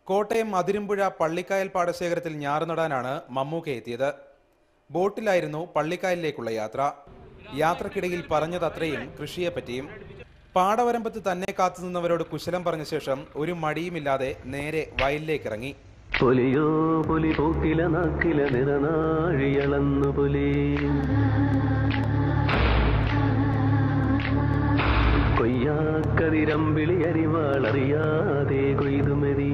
കോട്ടയം അതിരുമ്പുഴ പള്ളിക്കായൽ പാടശേഖരത്തിൽ ഞാറ് നടാനാണ് മമ്മൂക്ക എത്തിയത്. ബോട്ടിലായിരുന്നു പള്ളിക്കായലിലേക്കുള്ള യാത്ര. യാത്രക്കിടയിൽ പറഞ്ഞതത്രയും കൃഷിയെപ്പറ്റിയും. പാടവരമ്പത്ത് തന്നെ കാത്തുനിന്നവരോട് കുശലം പറഞ്ഞ ശേഷം ഒരു മടിയുമില്ലാതെ നേരെ വയലിലേക്കിറങ്ങി. പൊലിയോ പൊലി പോക്കില നാക്കില നിറനാഴിയളന്നു പൊലി കൊയ്യാക്കതിരമ്പിളി അരിവാളറിയാതെ കൊയ്തുമതി.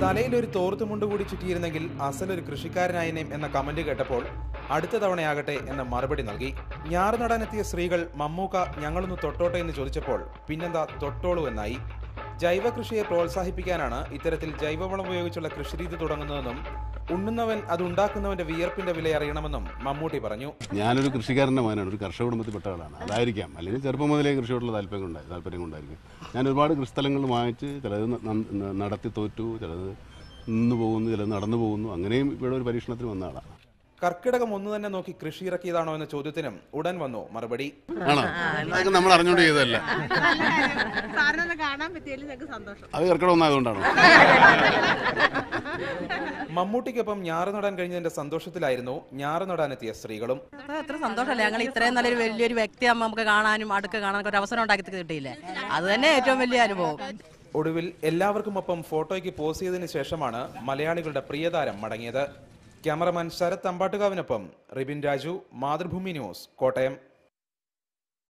തലയിലൊരു തോർത്തുമുണ്ട് കൂടി ചുറ്റിയിരുന്നെങ്കിൽ അസലൊരു കൃഷിക്കാരനായനേം എന്ന കമന്റ് കേട്ടപ്പോൾ അടുത്ത തവണയാകട്ടെ എന്ന മറുപടി നൽകി. ഞാറ് നടാനെത്തിയ സ്ത്രീകൾ മമ്മൂക്ക ഞങ്ങളൊന്ന് തൊട്ടോട്ടെ എന്ന് ചോദിച്ചപ്പോൾ പിന്നെന്താ തൊട്ടോളൂ എന്നായി. ജൈവ കൃഷിയെ പ്രോത്സാഹിപ്പിക്കാനാണ് ഇത്തരത്തിൽ ജൈവവളം ഉപയോഗിച്ചുള്ള കൃഷിരീതി തുടങ്ങുന്നതെന്നും ഉണ്ണുന്നവൻ അത് ഉണ്ടാക്കുന്നവന്റെ വിയർപ്പിന്റെ വില അറിയണമെന്നും മമ്മൂട്ടി പറഞ്ഞു. ഞാനൊരു കൃഷിക്കാരൻ്റെ മകനാണ്, ഒരു കർഷക കുടുംബത്തിൽപ്പെട്ട ആളാണ്. അതായിരിക്കാം, അല്ലെങ്കിൽ ചെറുപ്പം മുതലേ കൃഷിയോടുള്ള താല്പര്യം കൊണ്ടായിരിക്കും. ഞാൻ ഒരുപാട് കൃഷിസ്ഥലങ്ങൾ വാങ്ങിച്ച് ചിലത് നടത്തി തോറ്റു, ചിലത് നിന്ന് പോകുന്നു, ചിലത് നടന്നു പോകുന്നു. അങ്ങനെയും ഇവിടെ ഒരു പരീക്ഷണത്തിന് വന്ന ആളാണ്. കർക്കിടകം ഒന്ന് തന്നെ നോക്കി കൃഷി ഇറക്കിയതാണോ എന്ന ചോദ്യത്തിനും ഉടൻ വന്നു മറുപടി. നമ്മൾ അറിഞ്ഞുകൊണ്ട് ചെയ്തതല്ല, അത് കർക്കിടകം ഒന്നായതുകൊണ്ടാണോ? മമ്മൂട്ടിക്കൊപ്പം ഞാറ് നടാൻ കഴിഞ്ഞതിന്റെ സന്തോഷത്തിലായിരുന്നു ഞാറ് നടാനെത്തിയ സ്ത്രീകളും. എത്ര സന്തോഷമല്ലേ, ഞങ്ങൾ ഇത്രയും നല്ലൊരു വലിയൊരു വ്യക്തിയാകുമ്പോൾ നമുക്ക് കാണാനും അടുത്ത് കാണാനൊക്കെ ഒരു അവസരം ഉണ്ടാക്കി കിട്ടിയില്ലേ, അത് തന്നെ ഏറ്റവും വലിയ അനുഭവം. ഒടുവിൽ എല്ലാവർക്കുമൊപ്പം ഫോട്ടോയ്ക്ക് പോസ് ചെയ്തതിനു ശേഷമാണ് മലയാളികളുടെ പ്രിയതാരം മടങ്ങിയത്. ക്യാമറമാൻ ശരത് അമ്പാട്ടുകാവിനൊപ്പം റിബിൻ രാജു, മാതൃഭൂമി ന്യൂസ്, കോട്ടയം.